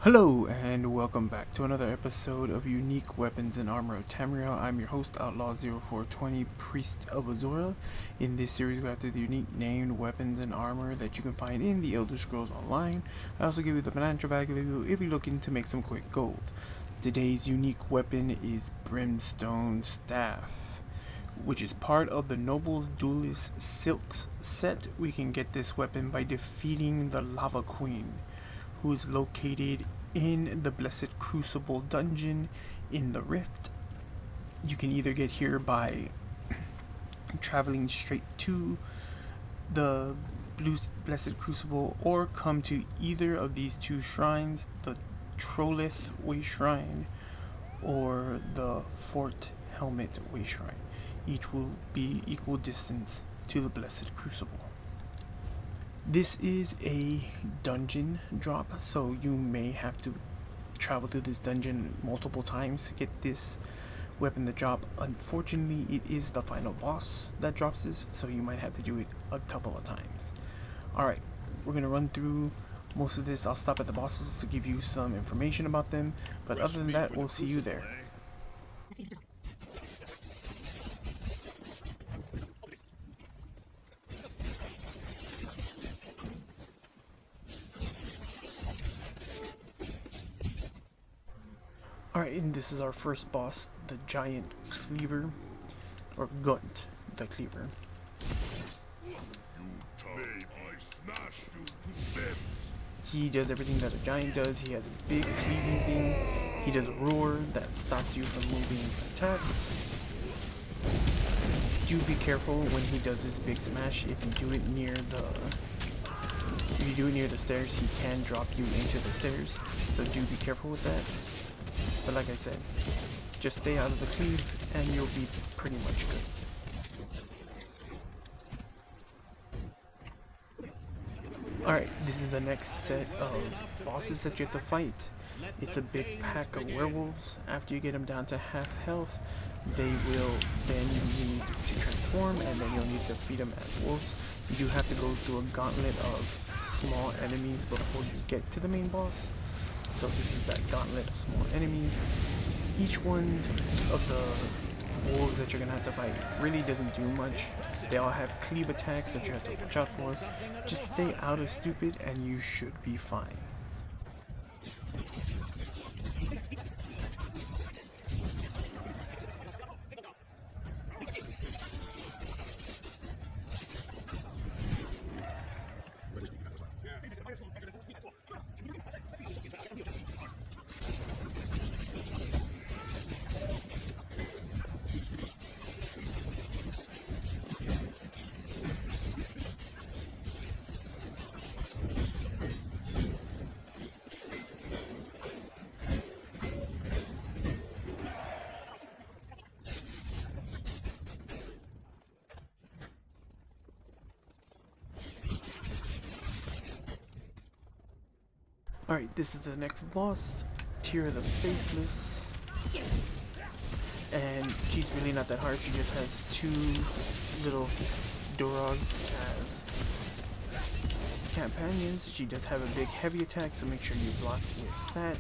Hello and welcome back to another episode of Unique Weapons and Armor of Tamriel. I'm your host, Outlaw0420, Priest of Azora. In this series, we go after the unique named weapons and armor that you can find in the Elder Scrolls Online. I also give you the financial value if you're looking to make some quick gold. Today's unique weapon is Brimstone Staff, which is part of the Noble Duelist Silks set. We can get this weapon by defeating the Lava Queen, who is located in the Blessed Crucible dungeon in the Rift. You can either get here by traveling straight to the Blessed Crucible or come to either of these two shrines, the Trollith Way Shrine or the Fort Helmet Way Shrine. Each will be equal distance to the Blessed Crucible. This is a dungeon drop, so you may have to travel through this dungeon multiple times to get this weapon to drop. Unfortunately, it is the final boss that drops this, so you might have to do it a couple of times. Alright, we're going to run through most of this. I'll stop at the bosses to give you some information about them, but other than that, we'll see you there. Alright, and this is our first boss, the Giant Cleaver, or Gunt the Cleaver. He does everything that a giant does. He has a big cleaving thing. He does a roar that stops you from moving attacks. Do be careful when he does this big smash. If you do it near the stairs, he can drop you into the stairs. So do be careful with that. But like I said, just stay out of the cleave and you'll be pretty much good. Alright, this is the next set of bosses that you have to fight. It's a big pack of werewolves. After you get them down to half health, then you need to transform, and then you'll need to defeat them as wolves. You do have to go through a gauntlet of small enemies before you get to the main boss. So this is that gauntlet of small enemies. Each one of the wolves that you're going to have to fight really doesn't do much. They all have cleave attacks that you have to watch out for. Just stay out of stupid and you should be fine. Alright, this is the next boss, Tyr the Faceless. And she's really not that hard. She just has two little Dorogs as companions. She does have a big heavy attack, so make sure you block with that.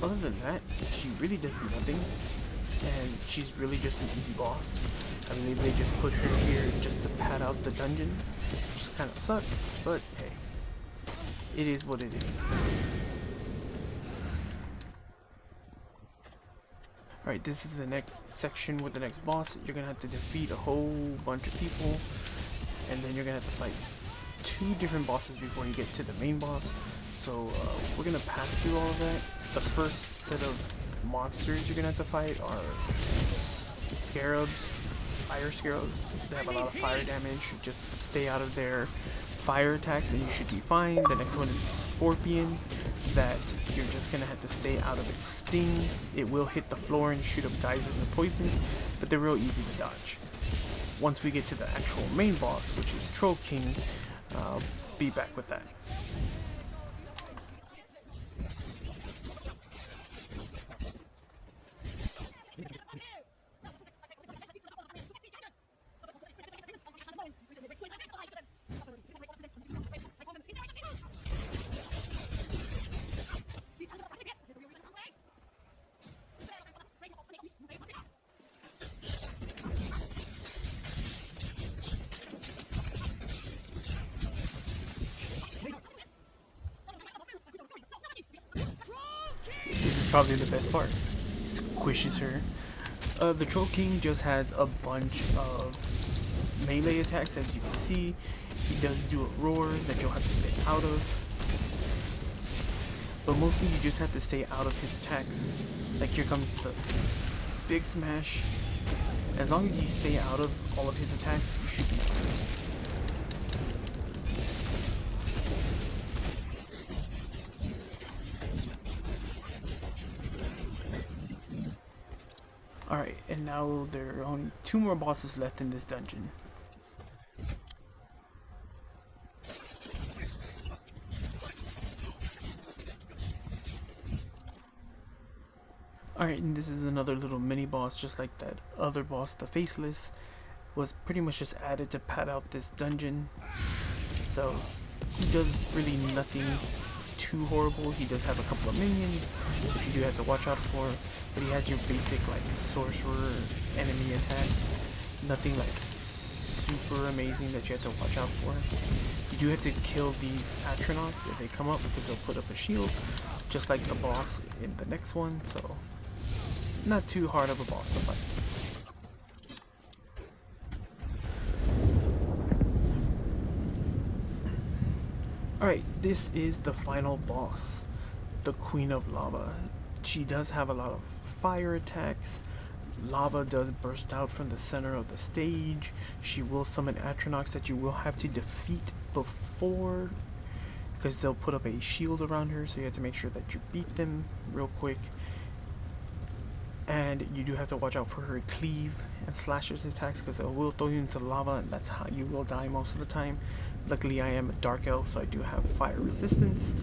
Other than that, she really does nothing. And she's really just an easy boss. I believe they just put her here just to pad out the dungeon, which kind of sucks, but hey. It is what it is. Alright, this is the next section with the next boss. You're gonna have to defeat a whole bunch of people, and then you're gonna have to fight two different bosses before you get to the main boss. So we're gonna pass through all of that. The first set of monsters you're gonna have to fight are scarabs, fire scarabs. They have a lot of fire damage. Just stay out of their fire attacks and you should be fine. The next one is a scorpion that you're just gonna have to stay out of its sting. It will hit the floor and shoot up geysers of poison, but they're real easy to dodge. Once we get to the actual main boss, which is Troll King, I'll be back with that. probably the best part. Squishes her. The Troll King just has a bunch of melee attacks, as you can see. He does do a roar that you'll have to stay out of, but mostly you just have to stay out of his attacks. Like here comes the big smash. As long as you stay out of all of his attacks, you should be fine. Alright, and now there are only 2 more bosses left in this dungeon. Alright, and this is another little mini boss, just like that other boss, the Faceless, was pretty much just added to pad out this dungeon. So, he does really nothing too horrible. He does have a couple of minions that you do have to watch out for, but he has your basic like sorcerer enemy attacks. Nothing like super amazing that you have to watch out for. You do have to kill these Atronachs if they come up, because they'll put up a shield, just like the boss in the next one, so not too hard of a boss to fight. Alright, this is the final boss, the Queen of Lava. She does have a lot of fire attacks. Lava does burst out from the center of the stage. She will summon Atronachs that you will have to defeat before, because they'll put up a shield around her, so you have to make sure that you beat them real quick. And you do have to watch out for her cleave and slashers attacks, because it will throw you into lava, and that's how you will die most of the time. Luckily I am a dark elf, so I do have fire resistance.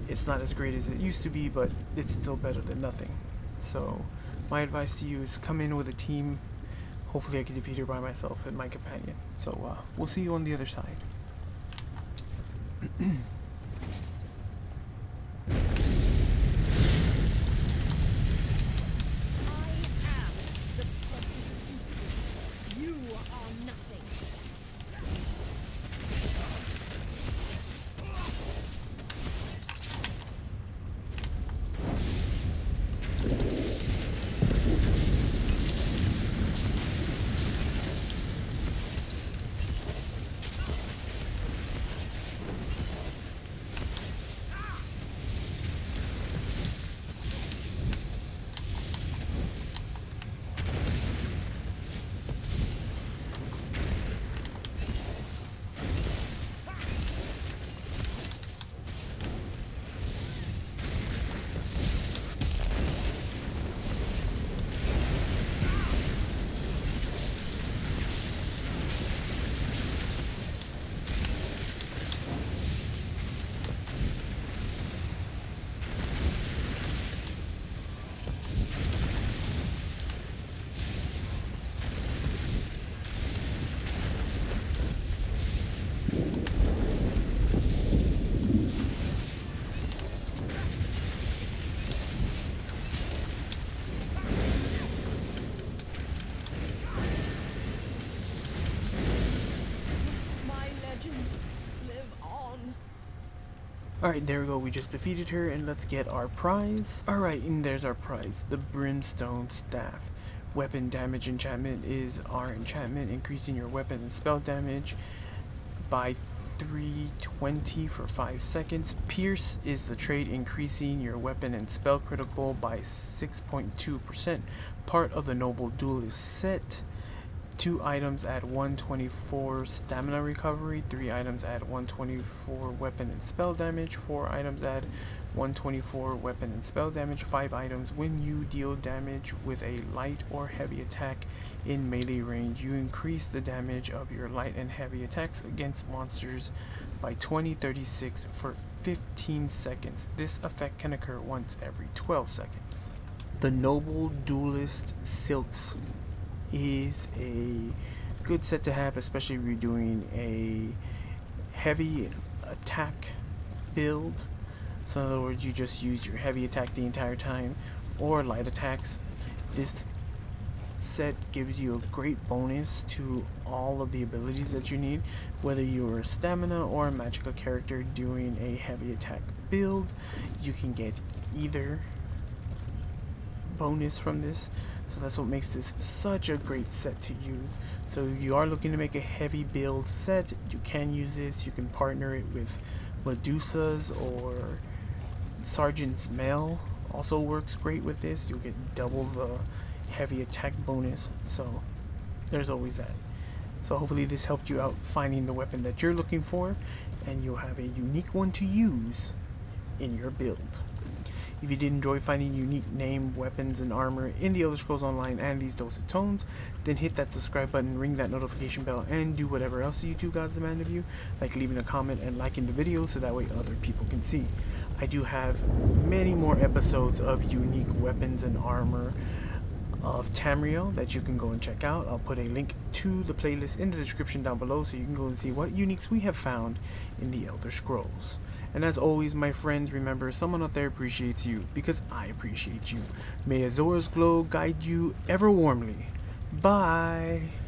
It's not as great as it used to be, but it's still better than nothing. So my advice to you is come in with a team. Hopefully I can defeat her by myself and my companion. So we'll see you on the other side. Alright, there we go, we just defeated her, and let's get our prize. Alright, and there's our prize, the Brimstone Staff. Weapon damage enchantment is our enchantment, increasing your weapon and spell damage by 320 for 5 seconds. Pierce is the trait, increasing your weapon and spell critical by 6.2%. Part of the Noble Duelist set. 2 items add 124 stamina recovery, 3 items add 124 weapon and spell damage, 4 items add 124 weapon and spell damage, 5 items when you deal damage with a light or heavy attack in melee range, you increase the damage of your light and heavy attacks against monsters by 2036 for 15 seconds. This effect can occur once every 12 seconds. The Noble Duelist Silks is a good set to have, especially if you're doing a heavy attack build. So in other words, you just use your heavy attack the entire time, or light attacks. This set gives you a great bonus to all of the abilities that you need, whether you're a stamina or a magical character doing a heavy attack build. You can get either bonus from this, so that's what makes this such a great set to use. So if you are looking to make a heavy build set, you can use this. You can partner it with Medusa's or Sergeant's Mail, also works great with this. You'll get double the heavy attack bonus, so there's always that. So hopefully this helped you out finding the weapon that you're looking for, and you'll have a unique one to use in your build. If you did enjoy finding unique named weapons and armor in the Elder Scrolls Online and these Dulcet Tones, then hit that subscribe button, ring that notification bell, and do whatever else the YouTube gods demand of you, like leaving a comment and liking the video so that way other people can see. I do have many more episodes of unique weapons and armor of Tamriel that you can go and check out. I'll put a link to the playlist in the description down below so you can go and see what uniques we have found in the Elder Scrolls. And as always, my friends, remember, someone out there appreciates you because I appreciate you. May Azor's glow guide you ever warmly. Bye!